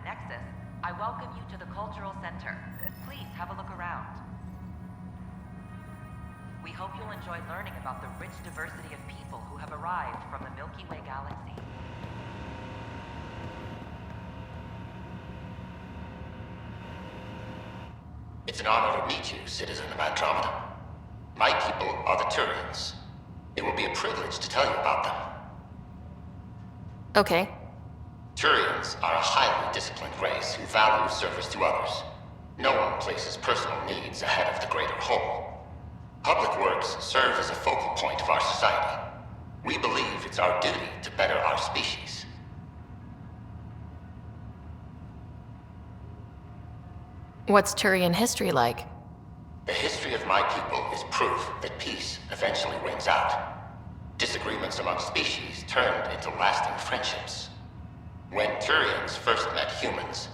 Nexus, I welcome you to the Cultural Center. Please have a look around. We hope you'll enjoy learning about the rich diversity of people who have arrived from the Milky Way galaxy. It's an honor to meet you, citizen of Andromeda. My people are the Turians. It will be a privilege to tell you about them. Okay. Turians are a highly disciplined race who value service to others. No one places personal needs ahead of the greater whole. Public works serve as a focal point of our society. We believe it's our duty to better our species. What's Turian history like? The history of my people is proof that peace eventually wins out. Disagreements among species turned into lasting friendships. When Turians first met humans,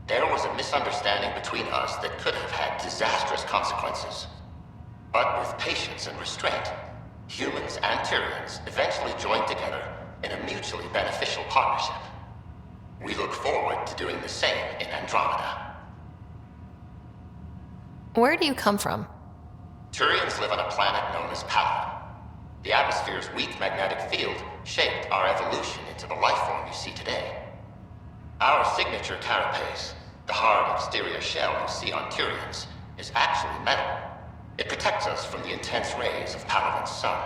there was a misunderstanding between us that could have had disastrous consequences. But with patience and restraint, humans and Turians eventually joined together in a mutually beneficial partnership. We look forward to doing the same in Andromeda. Where do you come from? Turians live on a planet known as Paladin. The atmosphere's weak magnetic field shaped our evolution into the life form you see today. Our signature carapace, the hard exterior shell you see on Turians, is actually metal. It protects us from the intense rays of Paladin's sun.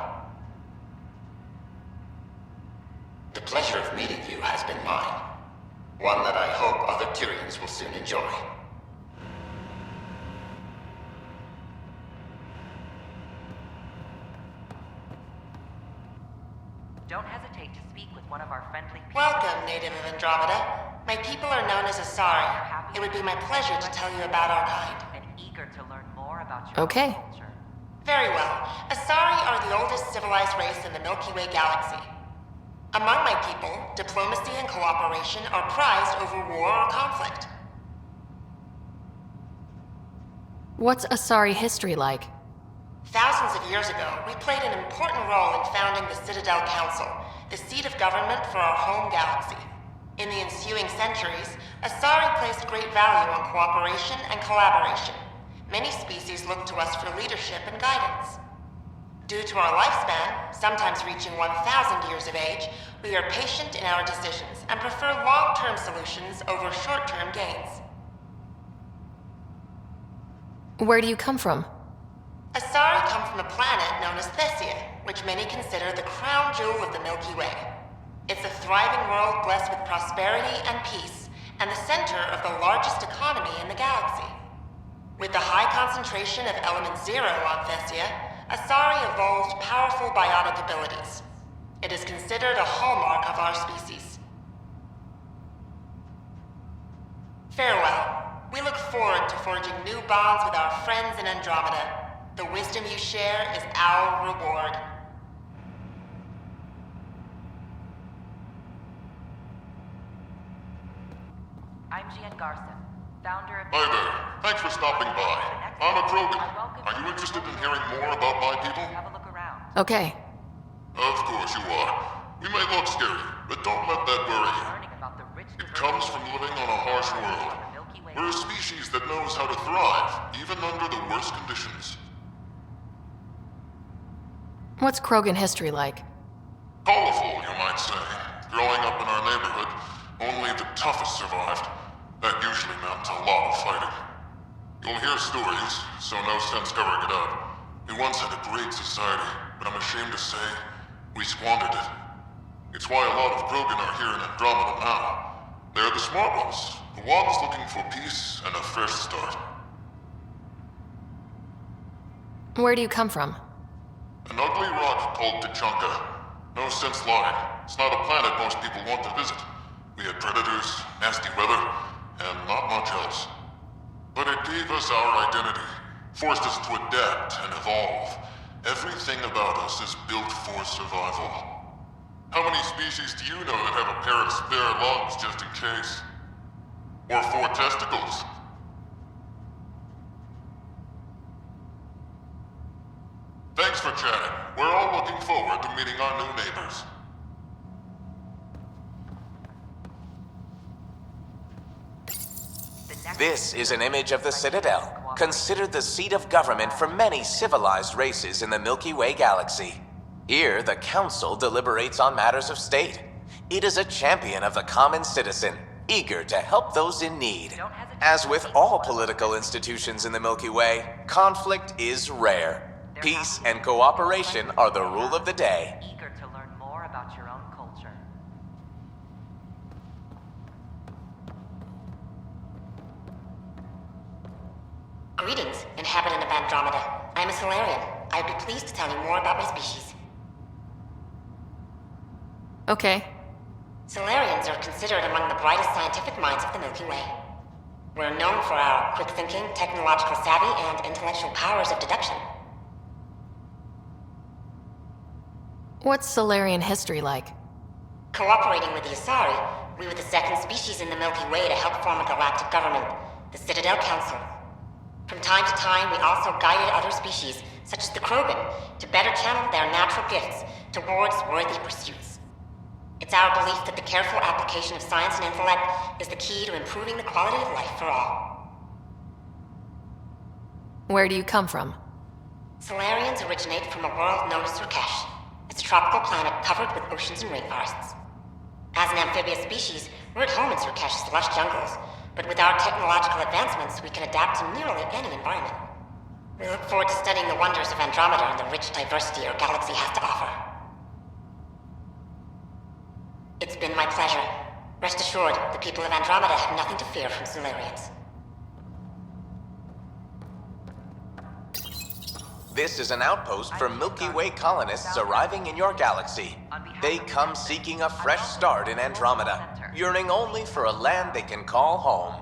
The pleasure of meeting you has been mine. One that I hope other Turians will soon enjoy. Don't hesitate to speak with one of our friendly people. Welcome, native of Andromeda. My people are known as Asari. It would be my pleasure to tell you about our kind. And eager to learn more about your Okay. culture. Very well. Asari are the oldest civilized race in the Milky Way galaxy. Among my people, diplomacy and cooperation are prized over war or conflict. What's Asari history like? Thousands of years ago, we played an important role in founding the Citadel Council, the seat of government for our home galaxy. In the ensuing centuries, Asari placed great value on cooperation and collaboration. Many species look to us for leadership and guidance. Due to our lifespan, sometimes reaching 1,000 years of age, we are patient in our decisions and prefer long-term solutions over short-term gains. Where do you come from? Asari come from a planet known as Thessia, which many consider the crown jewel of the Milky Way. It's a thriving world blessed with prosperity and peace, and the center of the largest economy in the galaxy. With the high concentration of element zero on Thessia, Asari evolved powerful biotic abilities. It is considered a hallmark of our species. Farewell. We look forward to forging new bonds with our friends in Andromeda. The wisdom you share is our reward. I'm Gian Garson, founder of... Hi there. Thanks for stopping by. I'm a Krogan. Are you interested in hearing more about my people? Have a look around. Okay. Of course you are. We may look scary, but don't let that worry you. Learning about the rich It comes from living on a harsh world. We're a species that knows how to thrive, even under the worst conditions. What's Krogan history like? Colorful, you might say. Growing up in our neighborhood, only the toughest survived. That usually meant a lot of fighting. You'll hear stories, so no sense covering it up. We once had a great society, but I'm ashamed to say, we squandered it. It's why a lot of Krogan are here in Andromeda now. They're the smart ones, the ones looking for peace and a fresh start. Where do you come from? An ugly rock called Tachanka. No sense lying. It's not a planet most people want to visit. We had predators, nasty weather, and not much else. But it gave us our identity, forced us to adapt and evolve. Everything about us is built for survival. How many species do you know that have a pair of spare lungs just in case? Or 4 testicles? Thanks for chatting. We're all looking forward to meeting our new neighbors. This is an image of the Citadel, considered the seat of government for many civilized races in the Milky Way galaxy. Here, the Council deliberates on matters of state. It is a champion of the common citizen, eager to help those in need. As with all political institutions in the Milky Way, conflict is rare. Peace and cooperation are the rule of the day. Eager to learn more about your own culture. Greetings, inhabitant of Andromeda. I am a Solarian. I would be pleased to tell you more about my species. Okay. Solarians are considered among the brightest scientific minds of the Milky Way. We're known for our quick thinking, technological savvy, and intellectual powers of deduction. What's Solarian history like? Cooperating with the Asari, we were the second species in the Milky Way to help form a galactic government, the Citadel Council. From time to time, we also guided other species, such as the Krogan, to better channel their natural gifts towards worthy pursuits. It's our belief that the careful application of science and intellect is the key to improving the quality of life for all. Where do you come from? Solarians originate from a world known as Surkesh. It's a tropical planet covered with oceans and rainforests. As an amphibious species, we're at home in Surkesh's lush jungles, but with our technological advancements, we can adapt to nearly any environment. We look forward to studying the wonders of Andromeda and the rich diversity our galaxy has to offer. It's been my pleasure. Rest assured, the people of Andromeda have nothing to fear from Solarians. This is an outpost for Milky Way colonists arriving in your galaxy. They come seeking a fresh start in Andromeda, yearning only for a land they can call home.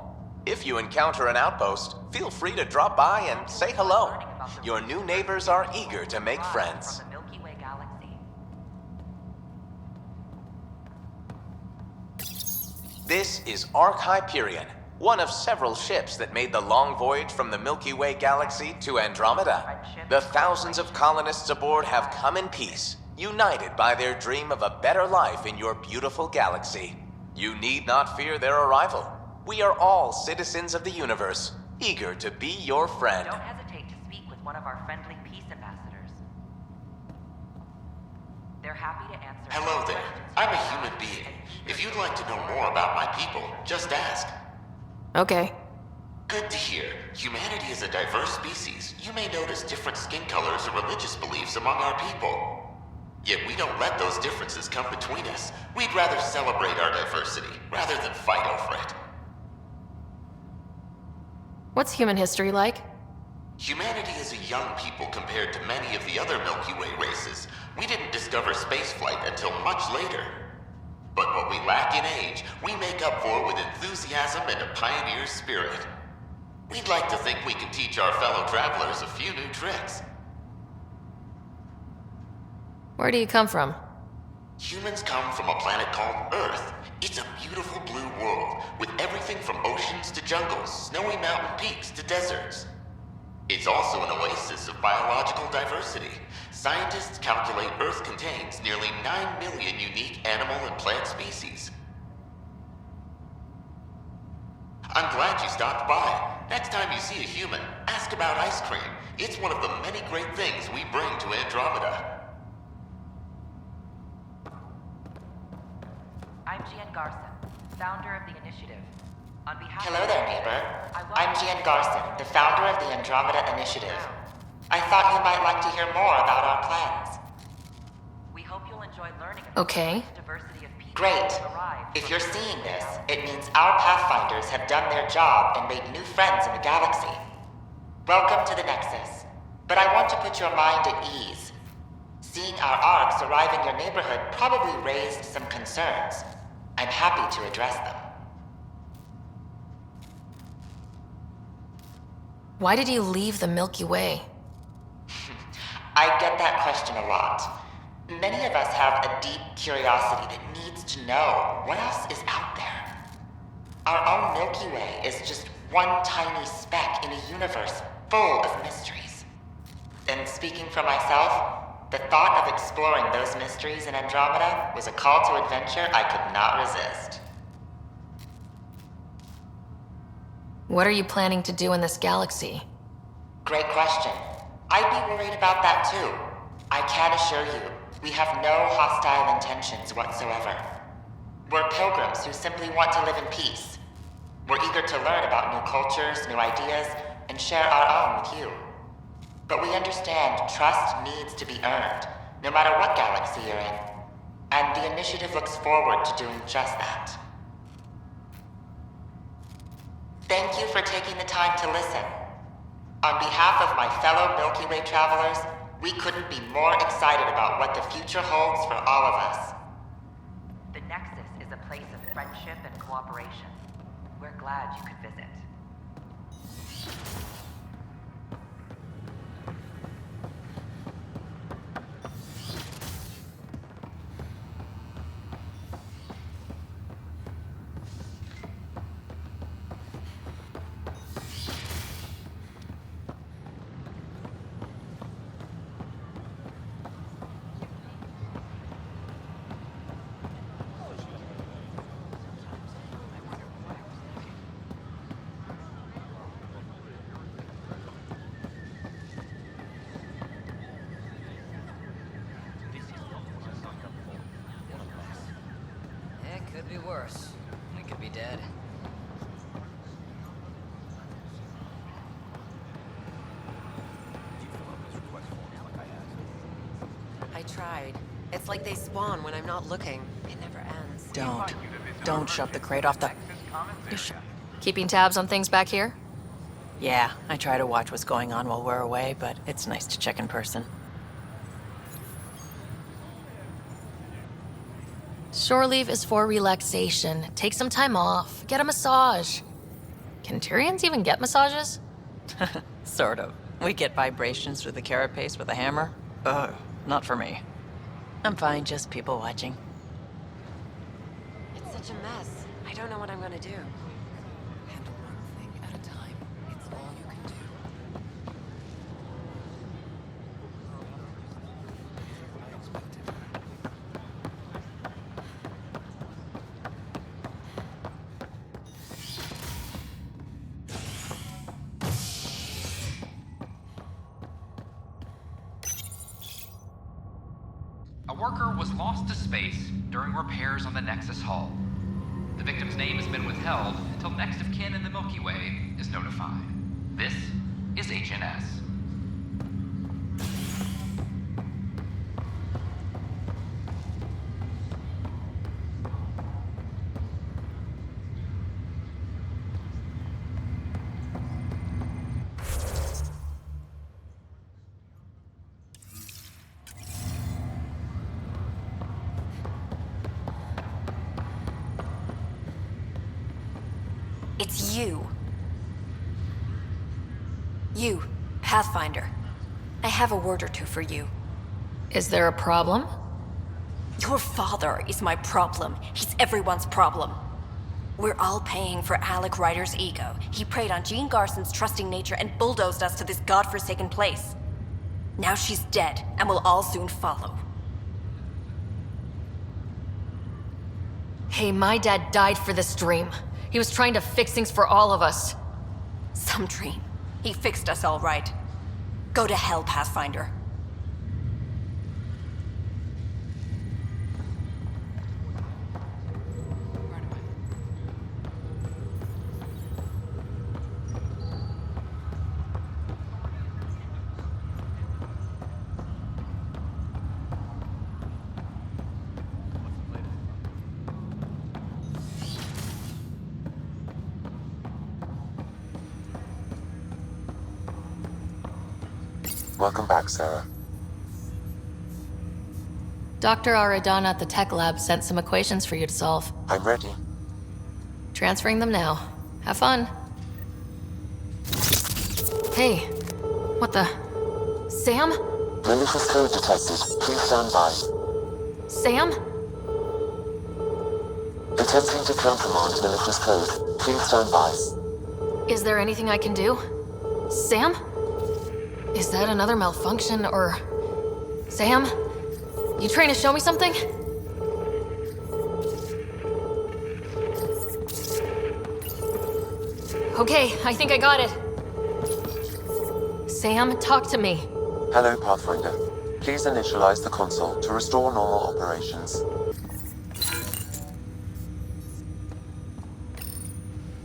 If you encounter an outpost, feel free to drop by and say hello. Your new neighbors are eager to make friends. From the Milky Way galaxy. This is Ark Hyperion, one of several ships that made the long voyage from the Milky Way galaxy to Andromeda. The thousands of colonists aboard have come in peace, united by their dream of a better life in your beautiful galaxy. You need not fear their arrival. We are all citizens of the universe, eager to be your friend. Don't hesitate to speak with one of our friendly peace ambassadors. They're happy to answer. Hello there. I'm a human being. If you'd like to know more about my people, just ask. Okay. Good to hear. Humanity is a diverse species. You may notice different skin colors or religious beliefs among our people. Yet we don't let those differences come between us. We'd rather celebrate our diversity, rather than fight over it. What's human history like? Humanity is a young people compared to many of the other Milky Way races. We didn't discover spaceflight until much later. But what we lack in age, we make up for with enthusiasm and a pioneer's spirit. We'd like to think we can teach our fellow travelers a few new tricks. Where do you come from? Humans come from a planet called Earth. It's a beautiful blue world, with everything from oceans to jungles, snowy mountain peaks to deserts. It's also an oasis of biological diversity. Scientists calculate Earth contains nearly 9 million unique animal and plant species. I'm glad you stopped by. Next time you see a human, ask about ice cream. It's one of the many great things we bring to Andromeda. I'm Gian Garson, founder of the initiative. On behalf Hello of there, neighbor. I'm Gian Garson, the founder of the Andromeda Initiative. I thought you might like to hear more about our plans. We hope you'll enjoy learning about Okay. the diversity of people Great. who have arrived If from you're the seeing Milky Way this, galaxy. it means our Pathfinders have done their job and made new friends in the galaxy. Welcome to the Nexus. But I want to put your mind at ease. Seeing our arcs arrive in your neighborhood probably raised some concerns. I'm happy to address them. Why did you leave the Milky Way? I get that question a lot. Many of us have a deep curiosity that needs to know what else is out there. Our own Milky Way is just one tiny speck in a universe full of mysteries. And speaking for myself, the thought of exploring those mysteries in Andromeda was a call to adventure I could not resist. What are you planning to do in this galaxy? Great question. I'd be worried about that too. I can assure you, we have no hostile intentions whatsoever. We're pilgrims who simply want to live in peace. We're eager to learn about new cultures, new ideas, and share our own with you. But we understand trust needs to be earned, no matter what galaxy you're in. And the initiative looks forward to doing just that. Thank you for taking the time to listen. On behalf of my fellow Milky Way travelers, we couldn't be more excited about what the future holds for all of us. The Nexus is a place of friendship and cooperation. We're glad you could visit. Could be worse. We could be dead. I tried. It's like they spawn when I'm not looking. It never ends. Don't shut the crate off the... Keeping tabs on things back here? Yeah, I try to watch what's going on while we're away, but it's nice to check in person. Shore leave is for relaxation. Take some time off. Get a massage. Can Tyrians even get massages? Sort of. We get vibrations through the carapace with a hammer. Ugh, not for me. I'm fine, just people watching. It's such a mess. I don't know what I'm gonna do. Handle one thing at a time. It's all you can do. A worker was lost to space during repairs on the Nexus hull. The victim's name has been withheld until next of kin in the Milky Way is notified. This is HNS. It's you. You, Pathfinder. I have a word or two for you. Is there a problem? Your father is my problem. He's everyone's problem. We're all paying for Alec Ryder's ego. He preyed on Jean Garson's trusting nature and bulldozed us to this godforsaken place. Now she's dead, and we'll all soon follow. Hey, my dad died for this dream. He was trying to fix things for all of us. Some dream. He fixed us all right. Go to hell, Pathfinder. Welcome back, Sarah. Dr. Aradana at the tech lab sent some equations for you to solve. I'm ready. Transferring them now. Have fun. Hey, what the... Sam? Malicious code detected. Please stand by. Sam? Attempting to countermand malicious code. Please stand by. Is there anything I can do? Sam? Is that another malfunction, or... Sam? You trying to show me something? Okay, I think I got it. Sam, talk to me. Hello, Pathfinder. Please initialize the console to restore normal operations.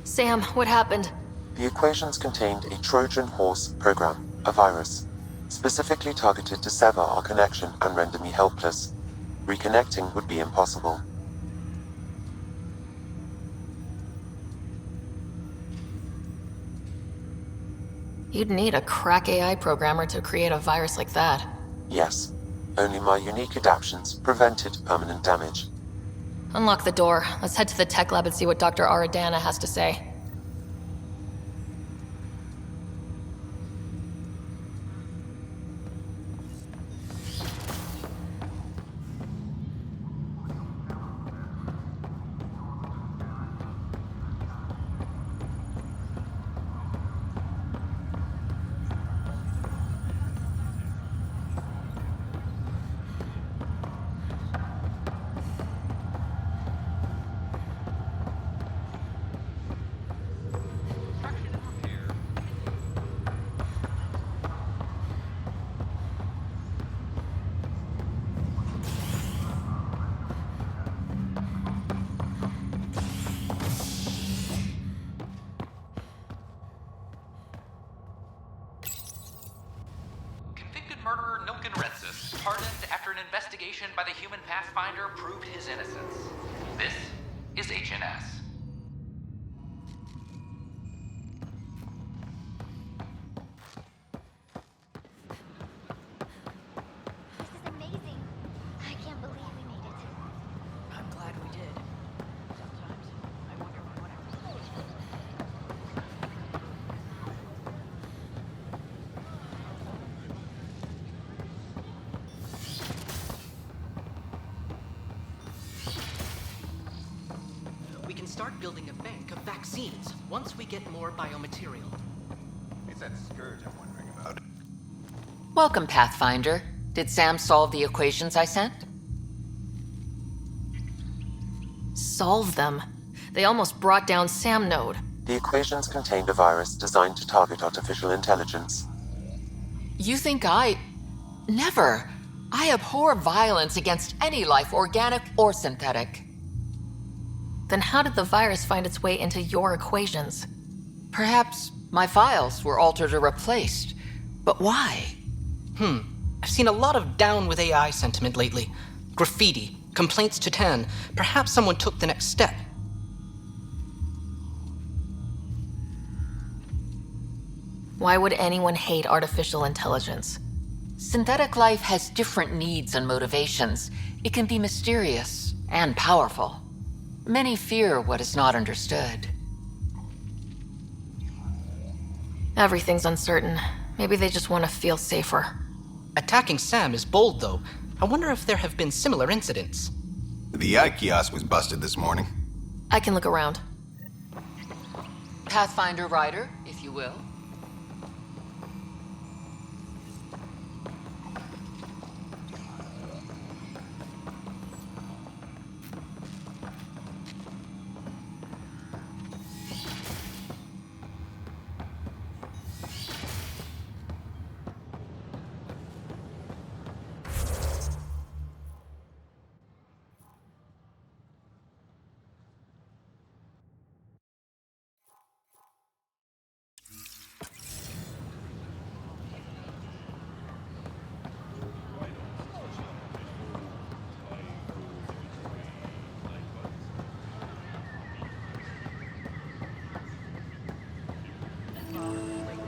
Sam, what happened? The equations contained a Trojan horse program, a virus, specifically targeted to sever our connection and render me helpless. Reconnecting would be impossible. You'd need a crack AI programmer to create a virus like that. Yes. Only my unique adaptions prevented permanent damage. Unlock the door. Let's head to the tech lab and see what Dr. Aradana has to say. Murderer Nilken Rensis, pardoned after an investigation by the human Pathfinder proved his innocence. This is HNS. This is amazing. I can't believe we made it. I'm glad we did. Sometimes I wonder what I was supposed to do. We can start building a bank of vaccines once we get more biomaterial. It's that scourge I'm wondering about. Welcome, Pathfinder. Did Sam solve the equations I sent? Solve them? They almost brought down Sam Node. The equations contained a virus designed to target artificial intelligence. You think I... Never. I abhor violence against any life, organic or synthetic. Then how did the virus find its way into your equations? Perhaps my files were altered or replaced. But why? I've seen a lot of down with AI sentiment lately. Graffiti, complaints to 10. Perhaps someone took the next step. Why would anyone hate artificial intelligence? Synthetic life has different needs and motivations. It can be mysterious and powerful. Many fear what is not understood. Everything's uncertain. Maybe they just want to feel safer. Attacking Sam is bold, though. I wonder if there have been similar incidents. The AI kiosk was busted this morning. I can look around. Pathfinder Rider, if you will.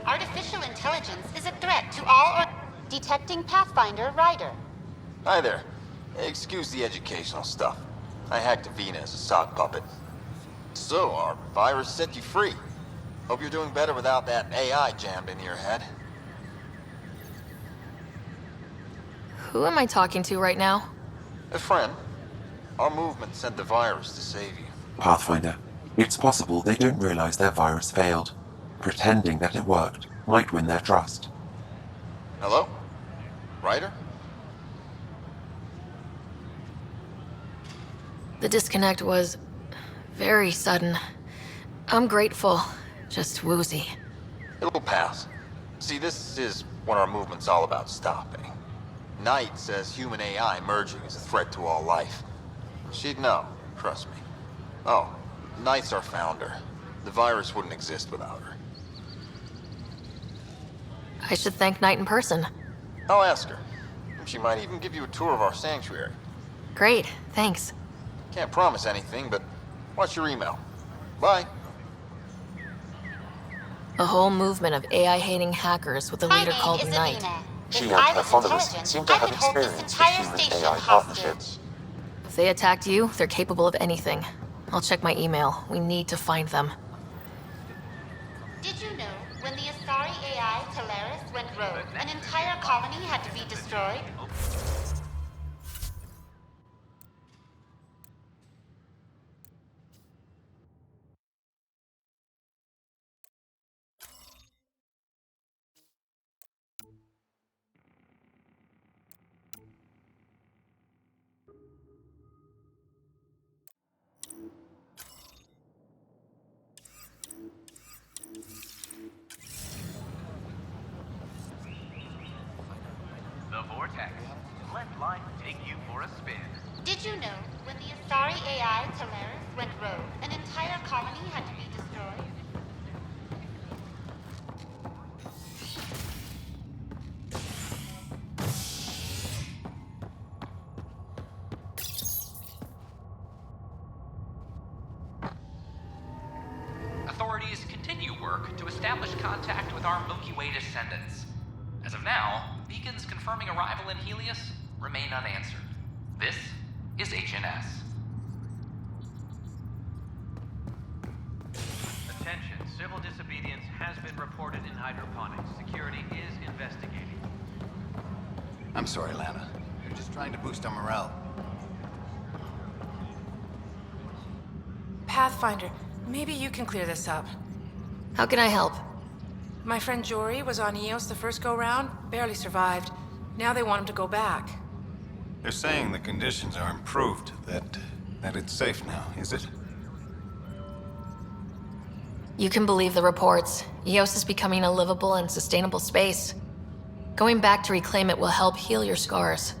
Artificial intelligence is a threat to all detecting Pathfinder Rider. Hi there. Excuse the educational stuff. I hacked Avena as a sock puppet. So, our virus set you free. Hope you're doing better without that AI jammed into your head. Who am I talking to right now? A friend. Our movement sent the virus to save you. Pathfinder, it's possible they don't realize their virus failed. Pretending that it worked might win their trust. Hello? Ryder? The disconnect was very sudden. I'm grateful. Just woozy. It'll pass. See, this is what our movement's all about stopping. Knight says human AI merging is a threat to all life. She'd know, trust me. Oh, Knight's our founder. The virus wouldn't exist without her. I should thank Knight in person. I'll ask her. She might even give you a tour of our sanctuary. Great, thanks. Can't promise anything, but watch your email. Bye. A whole movement of AI-hating hackers with a leader called Knight. She and her followers seem to have experience with human-AI partnerships. If they attacked you, they're capable of anything. I'll check my email. We need to find them. Did you know when the Asari AI Teleris went rogue, an entire colony had to be destroyed? The Vortex. Let life take you for a spin. Did you know when the Asari AI Teleris went rogue, an entire colony had to be destroyed? Authorities continue work to establish contact with our Milky Way descendants. As of now, beacons confirming arrival in Helios remain unanswered. This is HNS. Attention, civil disobedience has been reported in hydroponics. Security is investigating. I'm sorry, Lana. You're just trying to boost our morale. Pathfinder, maybe you can clear this up. How can I help? My friend Jory was on Eos the first go-round, barely survived. Now they want him to go back. They're saying the conditions are improved, that it's safe now, is it? You can believe the reports. Eos is becoming a livable and sustainable space. Going back to reclaim it will help heal your scars.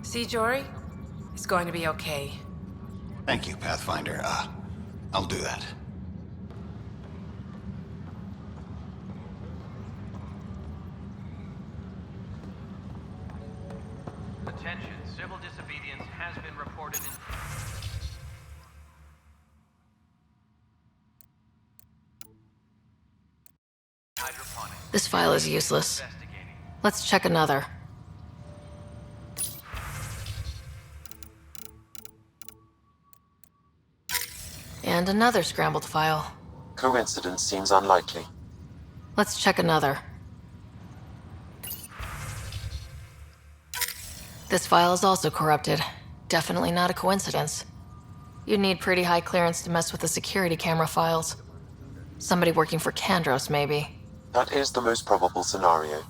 See, Jory? It's going to be okay. Thank you, Pathfinder. I'll do that. Attention, civil disobedience has been reported in... hydroponics. This file is useless. Let's check another. And another scrambled file. Coincidence seems unlikely. Let's check another. This file is also corrupted. Definitely not a coincidence. You'd need pretty high clearance to mess with the security camera files. Somebody working for Kandros, maybe. That is the most probable scenario.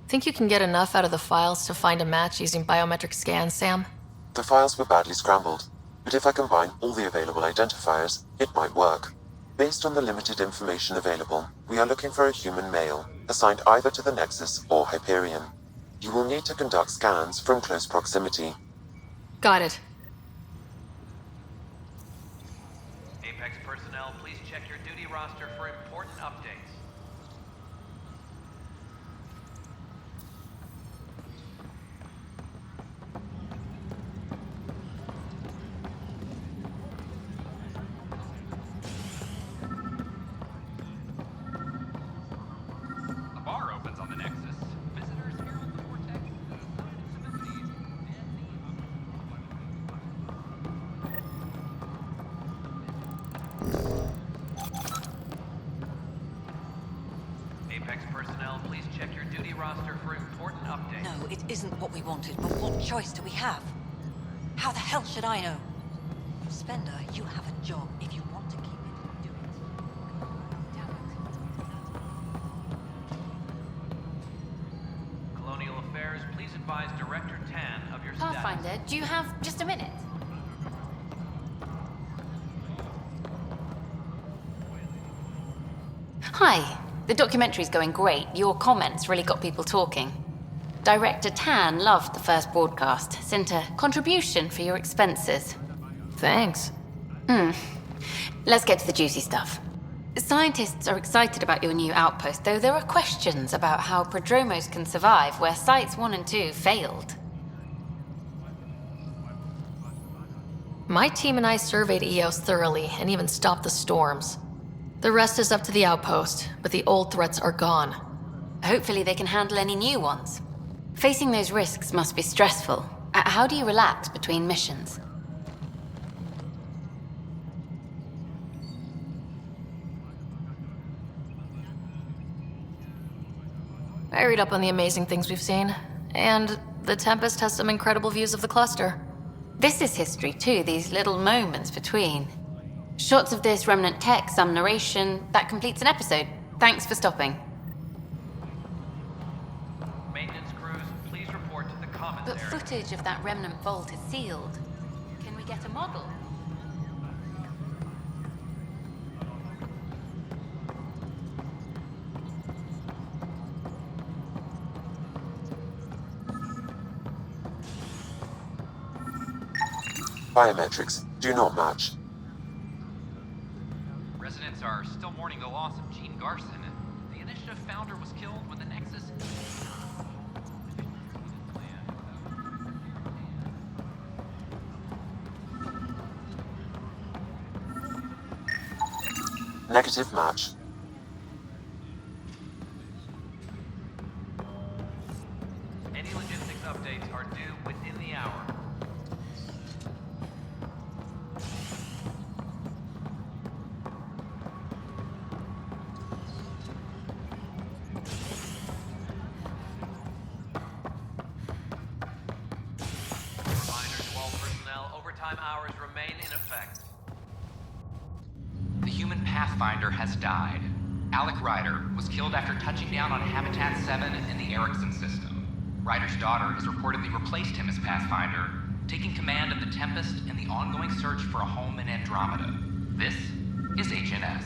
Think you can get enough out of the files to find a match using biometric scans, Sam? The files were badly scrambled, but if I combine all the available identifiers, it might work. Based on the limited information available, we are looking for a human male, assigned either to the Nexus or Hyperion. You will need to conduct scans from close proximity. Got it. Apex personnel, please check your duty roster for important updates. A bar opens on the Nexus. Visitors here on the Vortex. Apex personnel, please check your duty roster for important updates. No, it isn't what we wanted, but what choice do we have? How the hell should I know? Spender, you have a job. If you want to keep it, do it. Damn it. Colonial Affairs, please advise Director Tan of your status. Pathfinder, do you have just a minute? Hi. The documentary's going great. Your comments really got people talking. Director Tan loved the first broadcast. Sent a contribution for your expenses. Thanks. Let's get to the juicy stuff. Scientists are excited about your new outpost, though there are questions about how prodromos can survive where Sites 1 and 2 failed. My team and I surveyed EOS thoroughly and even stopped the storms. The rest is up to the outpost, but the old threats are gone. Hopefully they can handle any new ones. Facing those risks must be stressful. How do you relax between missions? I read up on the amazing things we've seen, and the Tempest has some incredible views of the cluster. This is history too, these little moments between. Shots of this remnant tech, some narration, that completes an episode. Thanks for stopping. Maintenance crews, please report to the commons But area. footage of that remnant vault is sealed. Can we get a model? Biometrics do not match. Residents are still mourning the loss of Gene Garson. The initiative founder was killed when the Nexus... Negative match. Any logistics updates are due within the hour. Reminder to all personnel, overtime hours remain in effect. The human Pathfinder has died. Alec Ryder was killed after touching down on Habitat 7 in the Erickson system. Ryder's daughter has reportedly replaced him as Pathfinder, taking command of the Tempest in the ongoing search for a home in Andromeda. This is HNS.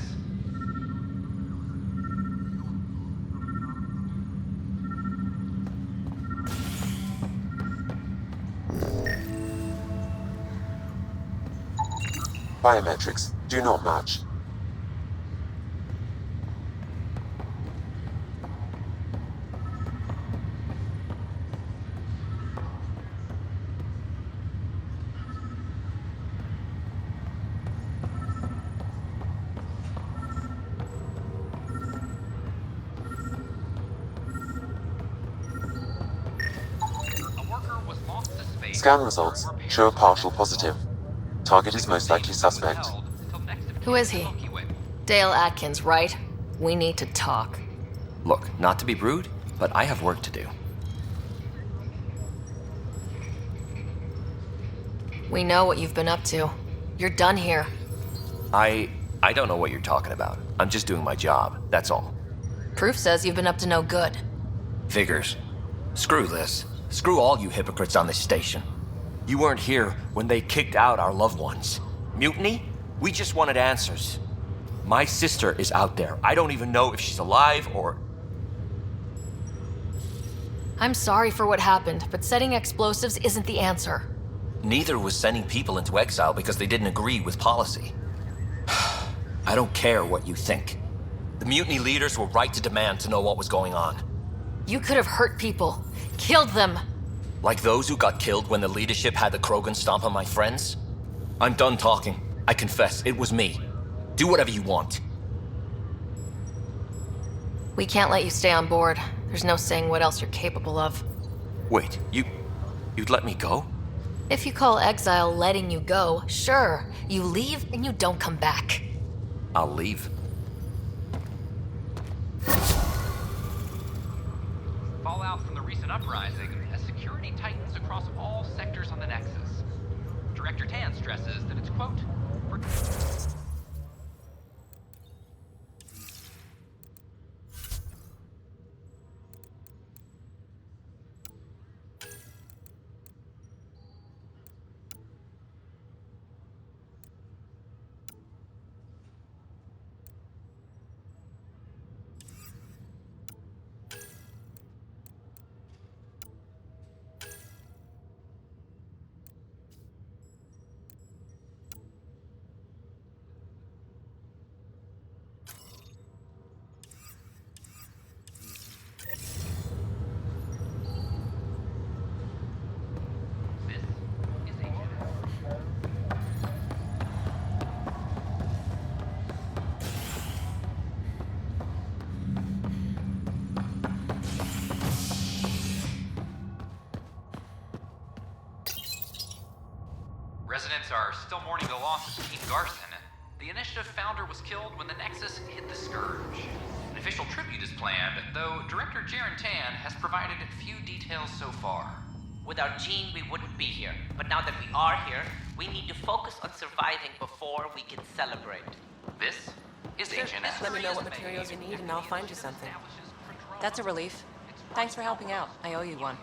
Biometrics do not match. Scan results show a partial positive. Target is most likely suspect. Who is he? Dale Atkins, right? We need to talk. Look, not to be rude, but I have work to do. We know what you've been up to. You're done here. I don't know what you're talking about. I'm just doing my job, that's all. Proof says you've been up to no good. Figures. Screw this. Screw all you hypocrites on this station. You weren't here when they kicked out our loved ones. Mutiny? We just wanted answers. My sister is out there. I don't even know if she's alive or... I'm sorry for what happened, but setting explosives isn't the answer. Neither was sending people into exile because they didn't agree with policy. I don't care what you think. The mutiny leaders were right to demand to know what was going on. You could have hurt people. Killed them. Like those who got killed when the leadership had the Krogan stomp on my friends? I'm done talking. I confess, it was me. Do whatever you want. We can't let you stay on board. There's no saying what else you're capable of. Wait, you'd let me go? If you call exile letting you go, sure. You leave and you don't come back. I'll leave. Fallout from the recent uprising as security tightens across all sectors on the Nexus. Director Tan stresses that it's, quote, still mourning the loss of Team Garson, the initiative founder was killed when the Nexus hit the Scourge. An official tribute is planned, though Director Jaren Tan has provided few details so far. Without Jean, we wouldn't be here. But now that we are here, we need to focus on surviving before we can celebrate. This is Agent S. Let me know what materials you need and I'll find you something. That's a relief. Thanks for helping out. I owe you one.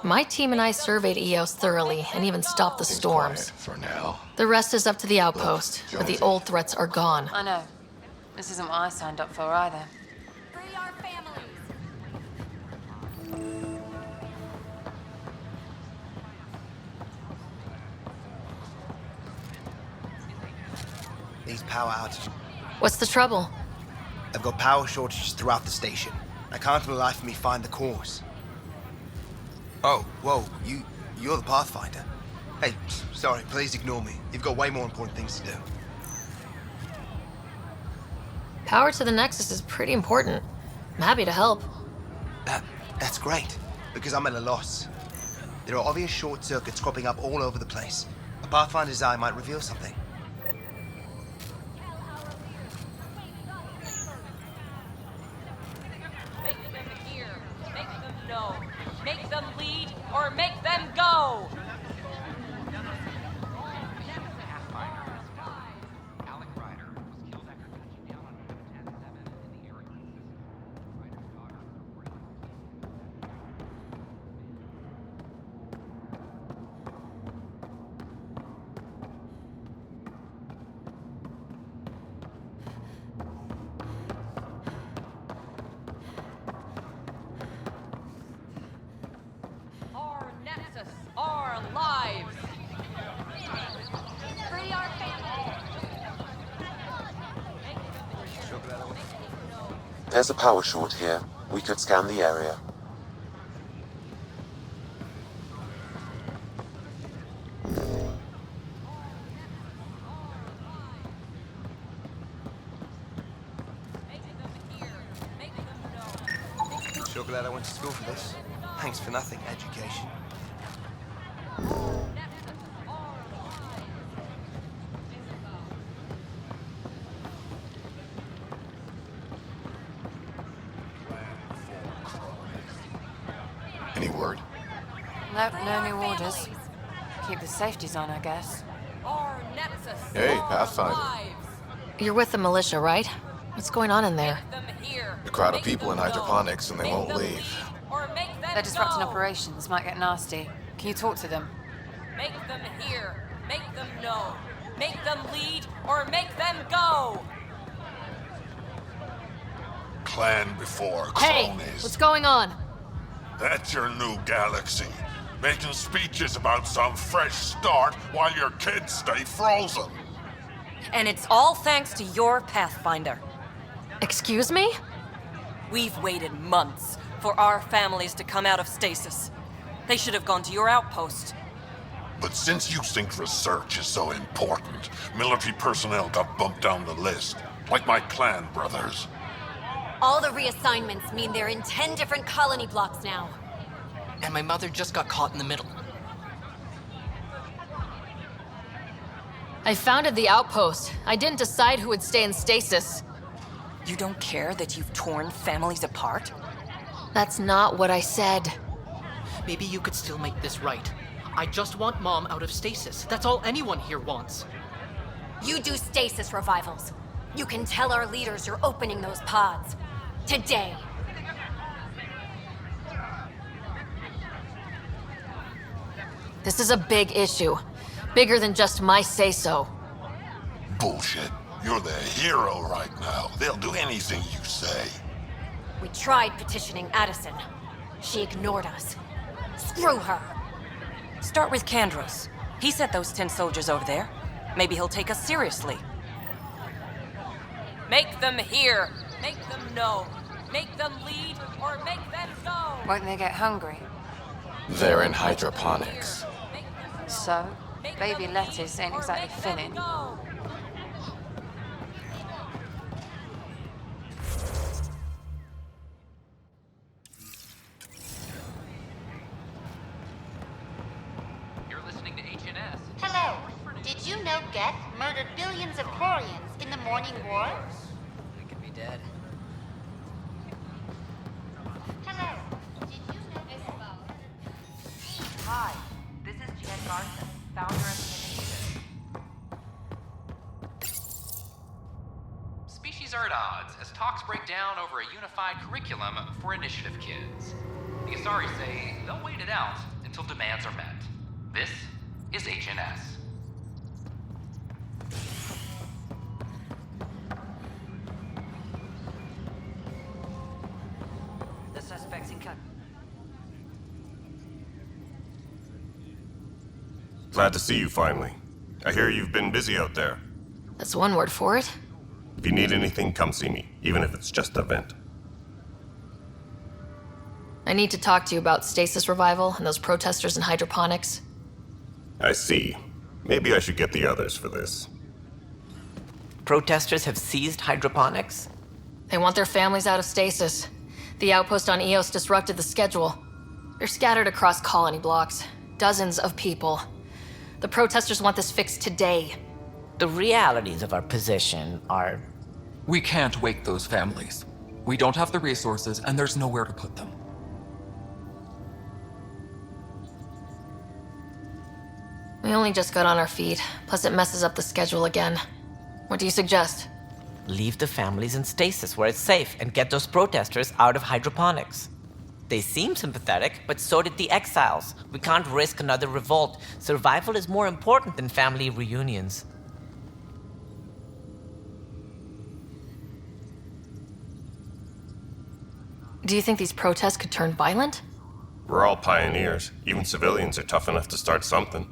My team and I surveyed EOS thoroughly and even stopped the storms. For now. The rest is up to the outpost, where the old threats are gone. I know. This isn't what I signed up for either. Free our families. These power outages. What's the trouble? I've got power shortages throughout the station. I can't for the life of me find the cause. Oh, whoa, you're the Pathfinder. Hey, sorry, please ignore me. You've got way more important things to do. Power to the Nexus is pretty important. I'm happy to help. That's great, because I'm at a loss. There are obvious short circuits cropping up all over the place. A Pathfinder's eye might reveal something. Make them hear. Make them know. Make them lead or make them go! Our lives! Free our families! There's a power short here. We could scan the area. Sure glad I went to school for this. Thanks for nothing, education. Nope, no new orders. Keep the safeties on, I guess. Our nexus. Hey, Pathfinder. You're with the militia, right? What's going on in there? A crowd of people in hydroponics and they won't leave. They're disrupting operations. Might get nasty. Can you talk to them? Make them hear. Make them know. Make them lead or make them go. Clan before clone Hey, is. what's going on? That's your new galaxy. Making speeches about some fresh start while your kids stay frozen. And it's all thanks to your Pathfinder. Excuse me? We've waited months for our families to come out of stasis. They should have gone to your outpost. But since you think research is so important, military personnel got bumped down the list, like my clan brothers. All the reassignments mean they're in 10 different colony blocks now. And my mother just got caught in the middle. I founded the outpost. I didn't decide who would stay in stasis. You don't care that you've torn families apart? That's not what I said. Maybe you could still make this right. I just want Mom out of stasis. That's all anyone here wants. You do stasis revivals. You can tell our leaders you're opening those pods. Today. This is a big issue. Bigger than just my say-so. Bullshit. You're the hero right now. They'll do anything you say. We tried petitioning Addison. She ignored us. Screw her. Start with Kandros. He sent those 10 soldiers over there. Maybe he'll take us seriously. Make them hear. Make them know. Make them lead or make them go. Won't they get hungry? They're in hydroponics. So, baby lettuce ain't exactly filling. You're listening to HNS. Hello. Did you know Geth murdered billions of Quarians in the Morning War? I could be dead. Hello. Hi, this is Jan Garson, founder of the Initiative. Species are at odds as talks break down over a unified curriculum for Initiative kids. The Asari say they'll wait it out until demands are met. This is HNS. The suspects in cut. Glad to see you finally. I hear you've been busy out there. That's one word for it. If you need anything, come see me, even if it's just a vent. I need to talk to you about stasis revival and those protesters in hydroponics. I see. Maybe I should get the others for this. Protesters have seized hydroponics? They want their families out of stasis. The outpost on Eos disrupted the schedule. They're scattered across colony blocks. Dozens of people. The protesters want this fixed today. The realities of our position are... We can't wake those families. We don't have the resources, and there's nowhere to put them. We only just got on our feet, plus it messes up the schedule again. What do you suggest? Leave the families in stasis where it's safe and get those protesters out of hydroponics. They seem sympathetic, but so did the exiles. We can't risk another revolt. Survival is more important than family reunions. Do you think these protests could turn violent? We're all pioneers. Even civilians are tough enough to start something.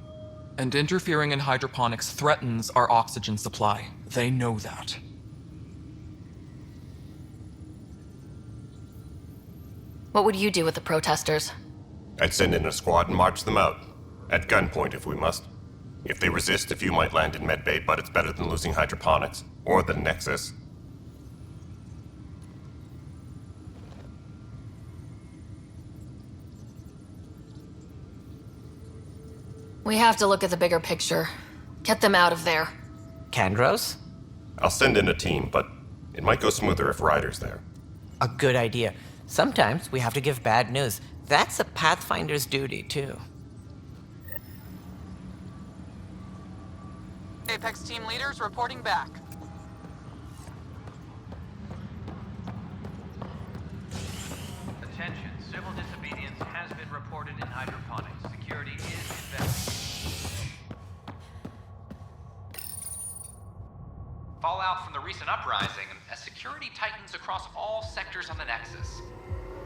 And interfering in hydroponics threatens our oxygen supply. They know that. What would you do with the protesters? I'd send in a squad and march them out. At gunpoint if we must. If they resist, a few might land in medbay, but it's better than losing hydroponics. Or the Nexus. We have to look at the bigger picture. Get them out of there. Kandros? I'll send in a team, but it might go smoother if Ryder's there. A good idea. Sometimes we have to give bad news. That's a Pathfinder's duty, too. Apex team leaders reporting back. Attention, civil disobedience has been reported in hydroponics. Security is investigating. Fallout from the recent uprising as security tightens across all sectors on the Nexus.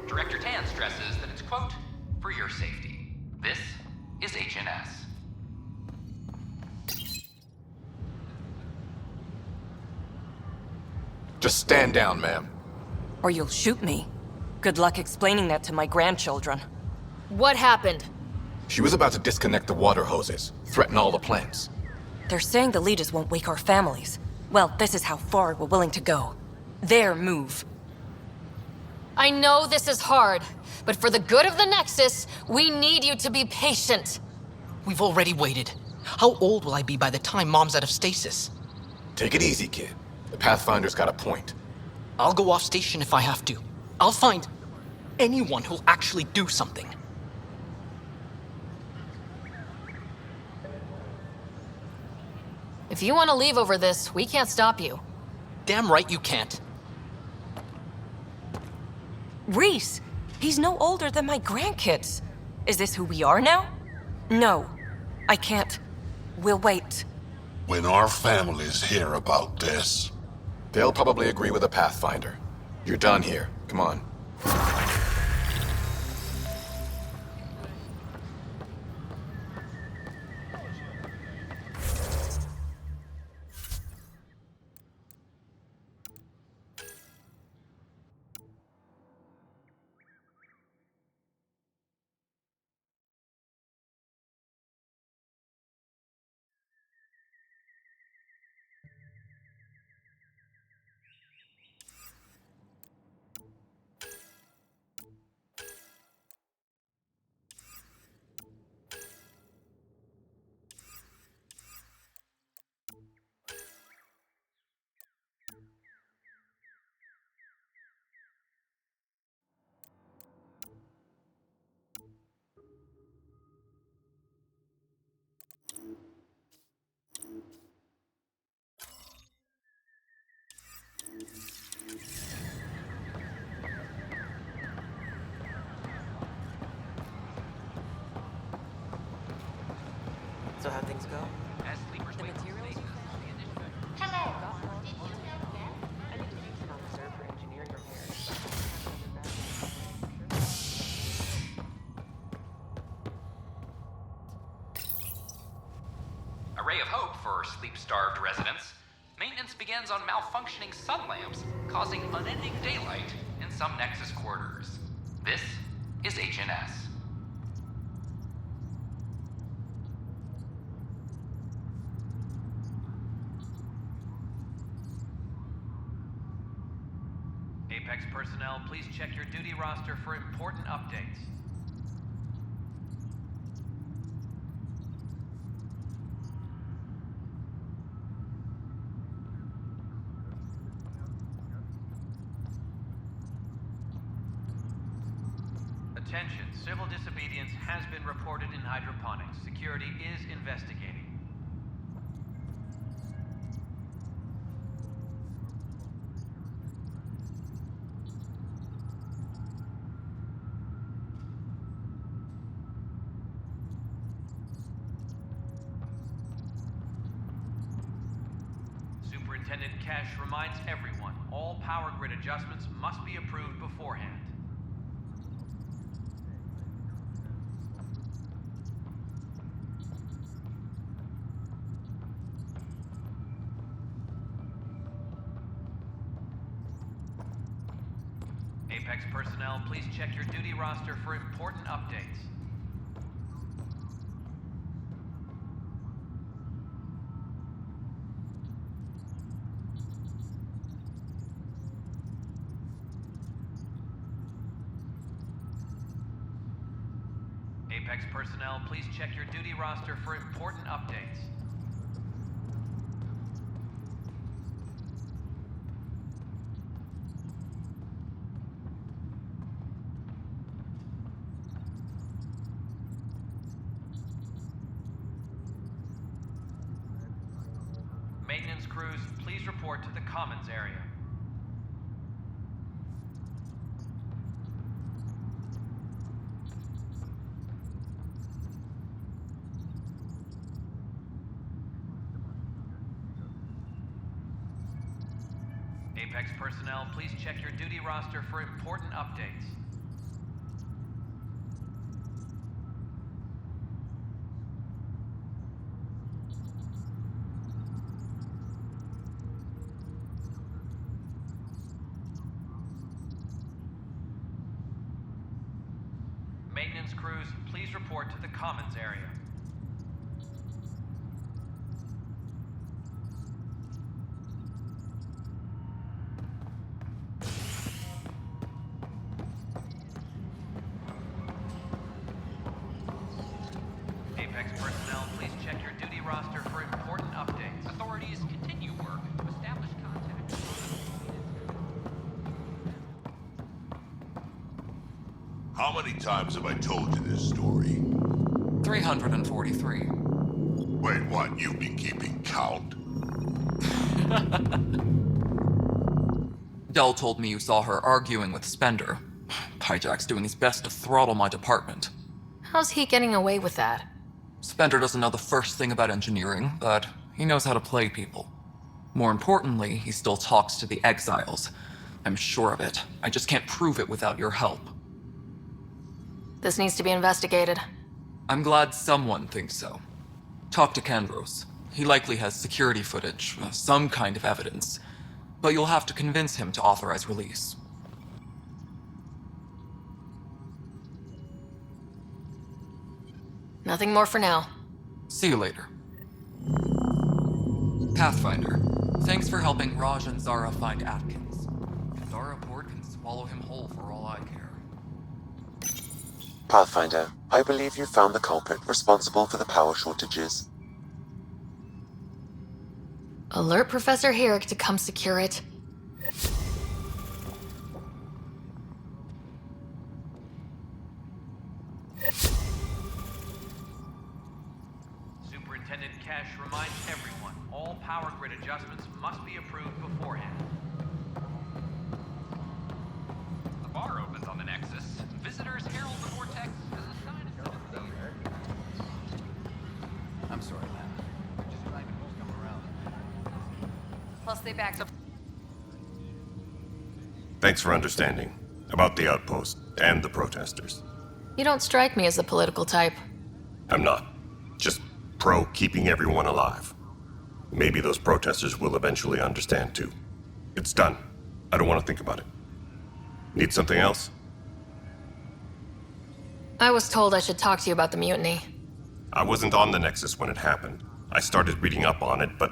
Director Tan stresses that it's, quote, for your safety. This is HNS. Just stand down, ma'am. Or you'll shoot me. Good luck explaining that to my grandchildren. What happened? She was about to disconnect the water hoses, threaten all the plants. They're saying the leaders won't wake our families. Well, this is how far we're willing to go. Their move. I know this is hard, but for the good of the Nexus, we need you to be patient. We've already waited. How old will I be by the time Mom's out of stasis? Take it easy, kid. The Pathfinder's got a point. I'll go off station if I have to. I'll find anyone who'll actually do something. If you want to leave over this, we can't stop you. Damn right you can't. Reese, he's no older than my grandkids. Is this who we are now? No, I can't. We'll wait. When our families hear about this... They'll probably agree with the Pathfinder. You're done here. Come on. So how things go? As sleepers The wait for materials? stasis. Hello. Did you know that? I need to use it on the server for engineering repairs. A ray of hope for sleep-starved residents. Maintenance begins on malfunctioning sun lamps, causing unending daylight in some Nexus quarters. This is HNS. Apex personnel, please check your duty roster for important updates. Attention, civil disobedience has been reported in hydroponics. Security is investigating. Superintendent Cash reminds everyone, all power grid adjustments must be approved beforehand. Apex personnel, please check your duty roster for important updates. Apex personnel, please check your duty roster for important updates. Maintenance crews, please report to the Commons area. Apex personnel, please check your duty roster for important updates. Maintenance crews, please report to the Commons area. Apex personnel, please check your duty roster for important updates. Authorities continue work to establish contact. How many times have I told you this story? 343. Wait, what? You've been keeping count? Dell told me you saw her arguing with Spender. Hijack's doing his best to throttle my department. How's he getting away with that? Spender doesn't know the first thing about engineering, but he knows how to play people. More importantly, he still talks to the exiles. I'm sure of it. I just can't prove it without your help. This needs to be investigated. I'm glad someone thinks so. Talk to Kandros. He likely has security footage, some kind of evidence. But you'll have to convince him to authorize release. Nothing more for now. See you later. Pathfinder, thanks for helping Raj and Zara find Atkins. Zara Port can swallow him whole for all I care. Pathfinder, I believe you found the culprit responsible for the power shortages. Alert Professor Herrick to come secure it. Superintendent Cash reminds everyone, all power grid adjustments must be approved beforehand. The bar opens on the Nexus. Visitors herald the vortex as a sign of sympathy. I'm sorry, man. Just glad you both come around. Plus, they backed up. Thanks for understanding about the outpost and the protesters. You don't strike me as the political type. I'm not. Just pro keeping everyone alive. Maybe those protesters will eventually understand too. It's done. I don't want to think about it. Need something else? I was told I should talk to you about the mutiny. I wasn't on the Nexus when it happened. I started reading up on it, but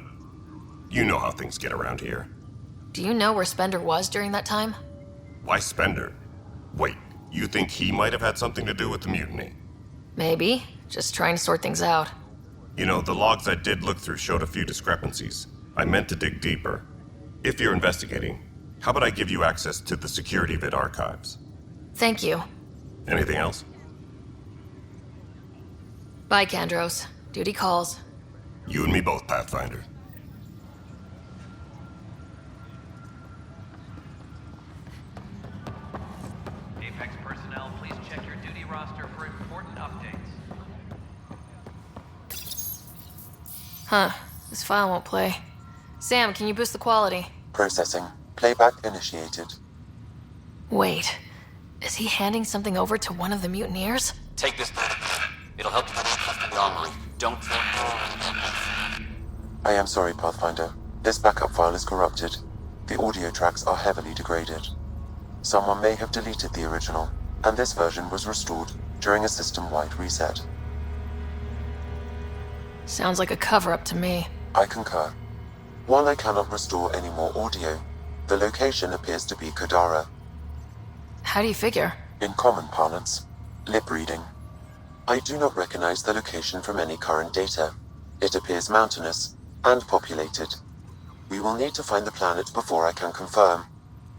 you know how things get around here. Do you know where Spender was during that time? Why Spender? Wait, you think he might have had something to do with the mutiny? Maybe. Just trying to sort things out. You know, the logs I did look through showed a few discrepancies. I meant to dig deeper. If you're investigating, how about I give you access to the security vid archives? Thank you. Anything else? Bye, Kandros. Duty calls. You and me both, Pathfinder. Apex personnel, please check your duty roster for important updates. Huh. This file won't play. Sam, can you boost the quality? Processing. Playback initiated. Wait. Is he handing something over to one of the mutineers? Take this. It'll help you the armory. Don't. I am sorry, Pathfinder. This backup file is corrupted. The audio tracks are heavily degraded. Someone may have deleted the original, and this version was restored during a system-wide reset. Sounds like a cover-up to me. I concur. While I cannot restore any more audio, the location appears to be Kodara. How do you figure? In common parlance, lip reading. I do not recognize the location from any current data. It appears mountainous and populated. We will need to find the planet before I can confirm.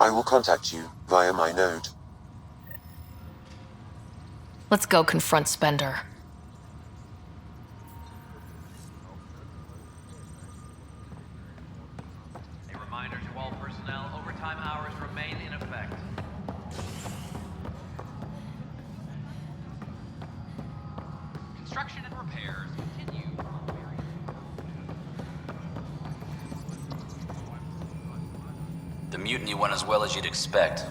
I will contact you via my node. Let's go confront Spender. repairs continue. The mutiny went as well as you'd expect.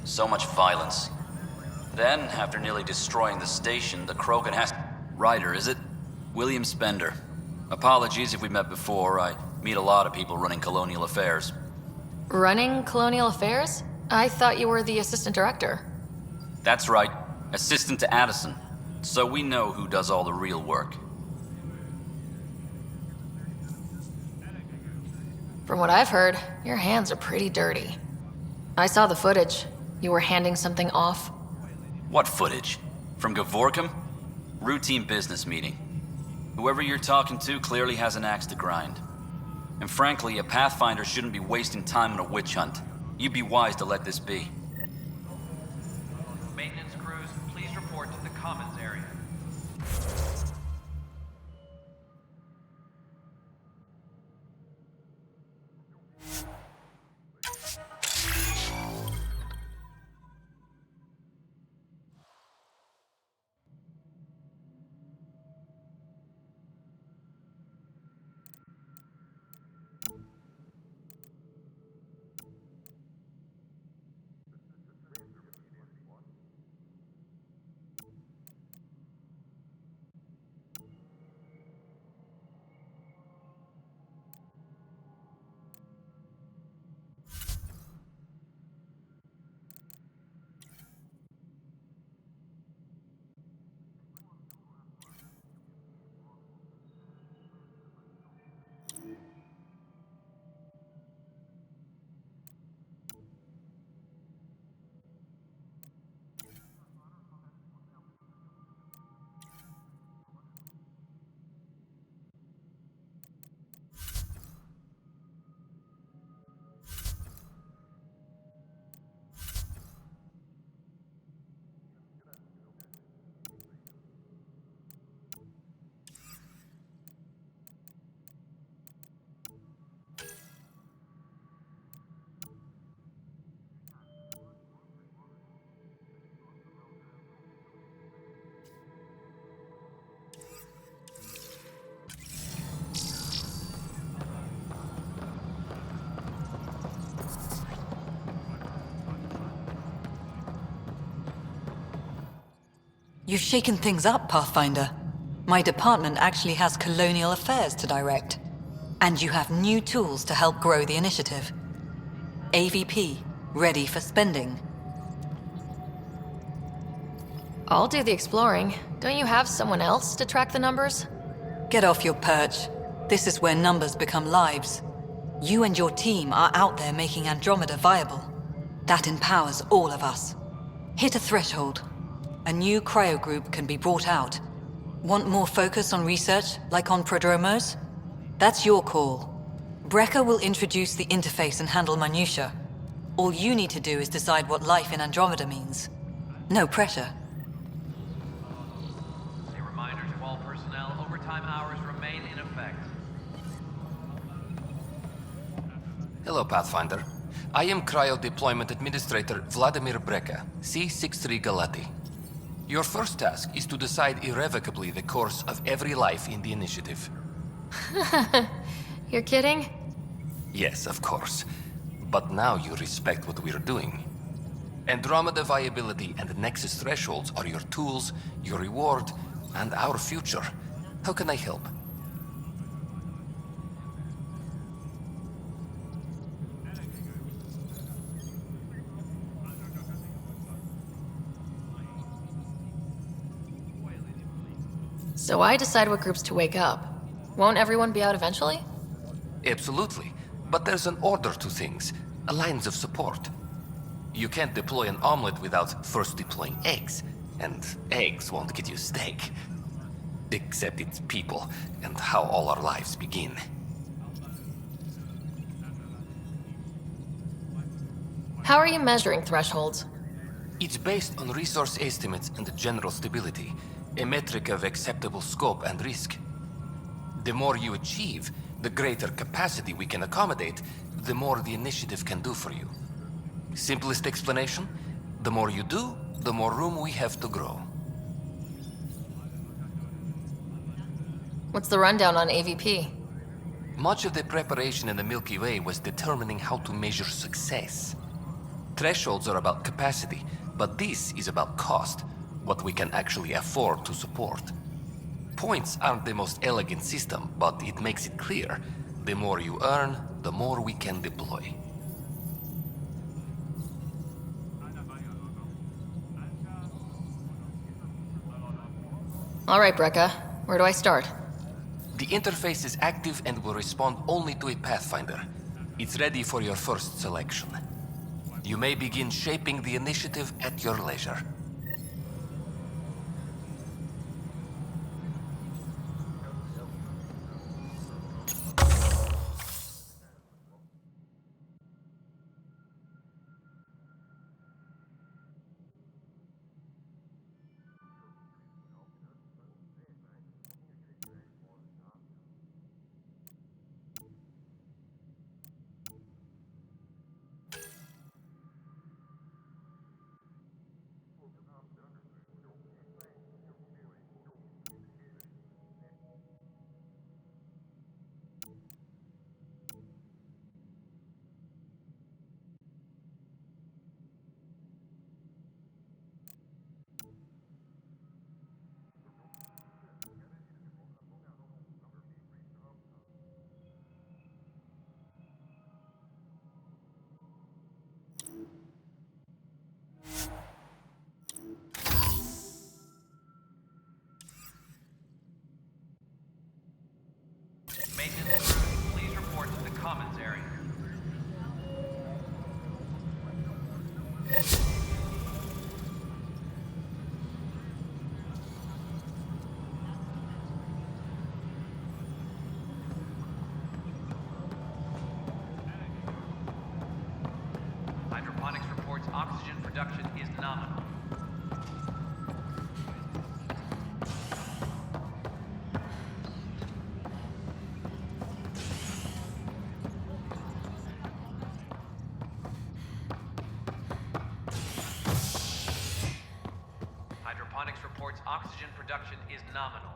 So much violence. Then, after nearly destroying the station, the Krogan has... Ryder, is it? William Spender. Apologies if we met before. I meet a lot of people running colonial affairs. Running colonial affairs? I thought you were the assistant director. That's right. Assistant to Addison. So we know who does all the real work. From what I've heard, your hands are pretty dirty. I saw the footage. You were handing something off. What footage? From Gavorkum? Routine business meeting. Whoever you're talking to clearly has an axe to grind. And frankly, a Pathfinder shouldn't be wasting time on a witch hunt. You'd be wise to let this be. Maintenance crews, please report to the commons area. You've shaken things up, Pathfinder. My department actually has colonial affairs to direct. And you have new tools to help grow the initiative. AVP, ready for spending. I'll do the exploring. Don't you have someone else to track the numbers? Get off your perch. This is where numbers become lives. You and your team are out there making Andromeda viable. That empowers all of us. Hit a threshold. A new cryo group can be brought out. Want more focus on research, like on prodromos? That's your call. Brecker will introduce the interface and handle minutiae. All you need to do is decide what life in Andromeda means. No pressure. A reminder to all personnel, overtime hours remain in effect. Hello, Pathfinder. I am Cryo Deployment Administrator Vladimir Brecker, C-63 Galati. Your first task is to decide irrevocably the course of every life in the initiative. You're kidding? Yes, of course. But now you respect what we're doing. Andromeda viability and Nexus thresholds are your tools, your reward, and our future. How can I help? So I decide what groups to wake up. Won't everyone be out eventually? Absolutely. But there's an order to things, lines of support. You can't deploy an omelet without first deploying eggs, and eggs won't get you steak. Except it's people, and how all our lives begin. How are you measuring thresholds? It's based on resource estimates and general stability, a metric of acceptable scope and risk. The more you achieve, the greater capacity we can accommodate, the more the initiative can do for you. Simplest explanation, the more you do, the more room we have to grow. What's the rundown on AVP? Much of the preparation in the Milky Way was determining how to measure success. Thresholds are about capacity, but this is about cost, what we can actually afford to support. Points aren't the most elegant system, but it makes it clear. The more you earn, the more we can deploy. All right, Brekka. Where do I start? The interface is active and will respond only to a pathfinder. It's ready for your first selection. You may begin shaping the initiative at your leisure. Maintenance crew, please report to the commons area. Hydroponics reports oxygen production is nominal. Hydroponics reports oxygen production is nominal.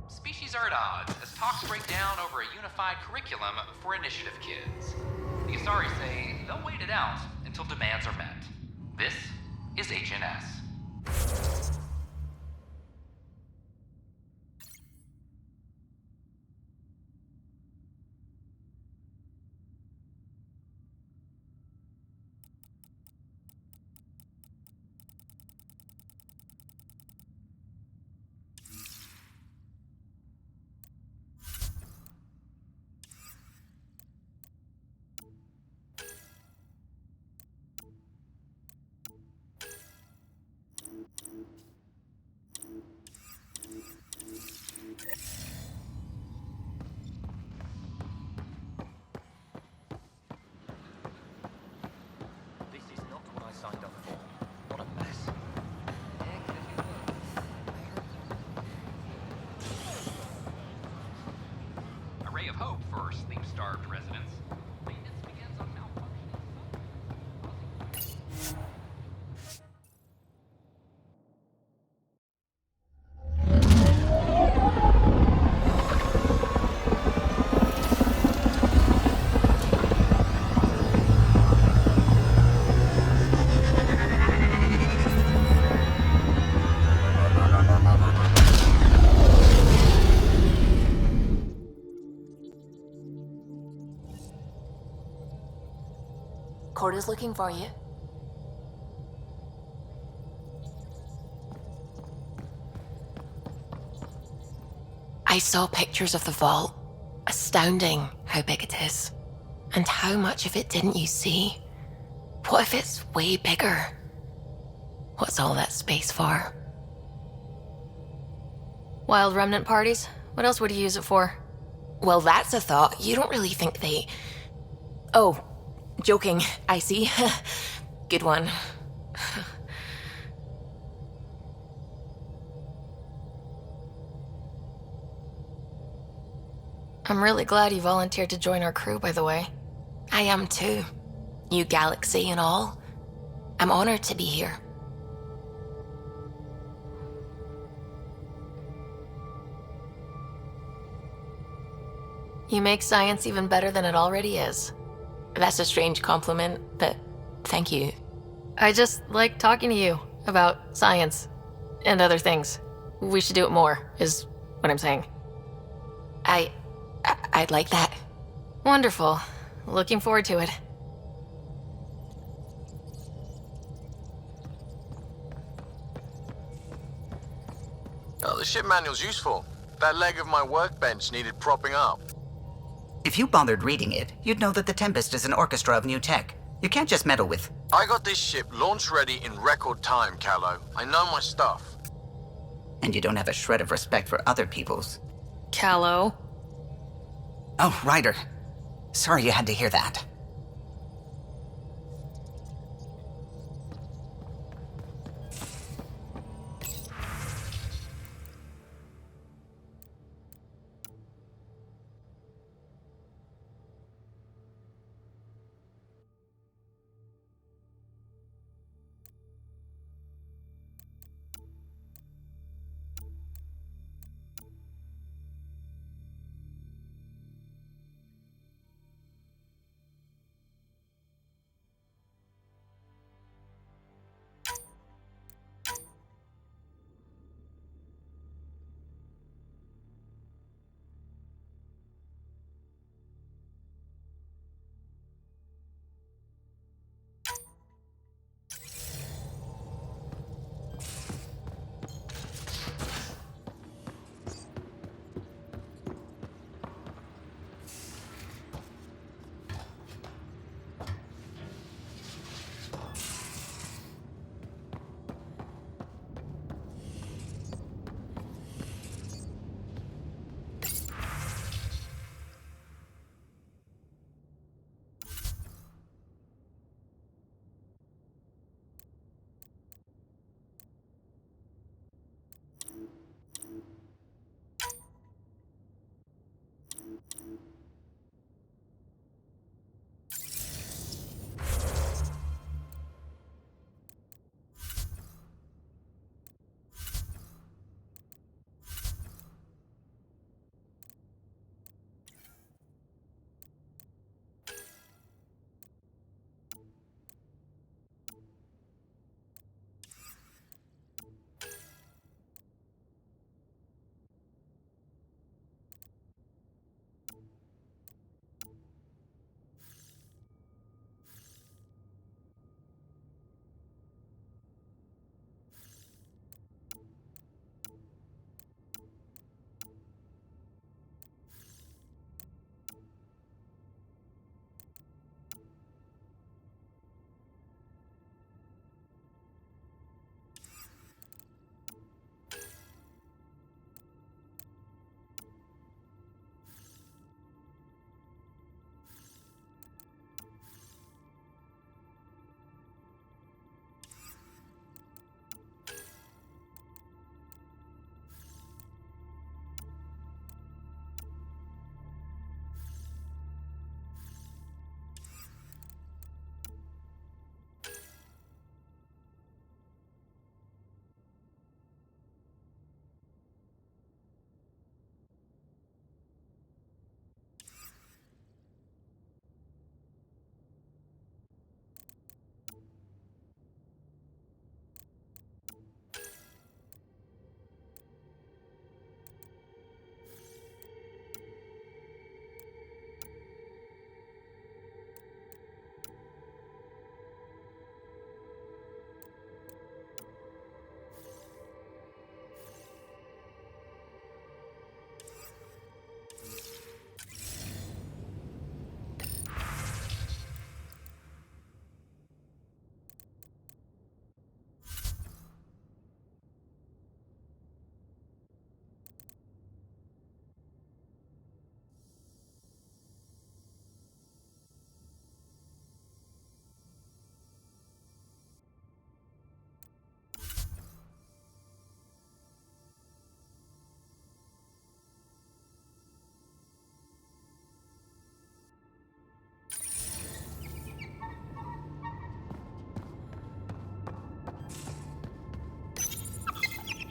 Species are at odds as talks break down over a unified curriculum for initiative kids. The Asari say they'll wait it out until demands are met. This is HNS. Of hope for sleep-starved residents. Maintenance begins on malfunctioning. Corda's looking for you. I saw pictures of the vault. Astounding how big it is. And how much of it didn't you see? What if it's way bigger? What's all that space for? Wild remnant parties? What else would you use it for? Well, that's a thought. You don't really think they... Oh, joking, I see. Good one. I'm really glad you volunteered to join our crew, by the way. I am too. New galaxy and all. I'm honored to be here. You make science even better than it already is. That's a strange compliment, but thank you. I just like talking to you about science and other things. We should do it more, is what I'm saying. I'd like that. Wonderful. Looking forward to it. Oh, the ship manual's useful. That leg of my workbench needed propping up. If you bothered reading it, you'd know that the Tempest is an orchestra of new tech. You can't just meddle with... I got this ship launch ready in record time, Callow. I know my stuff. And you don't have a shred of respect for other people's. Callow. Oh, Ryder. Sorry you had to hear that.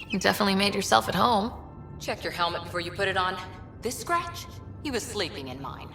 You definitely made yourself at home. Check your helmet before you put it on. This scratch? He was sleeping in mine.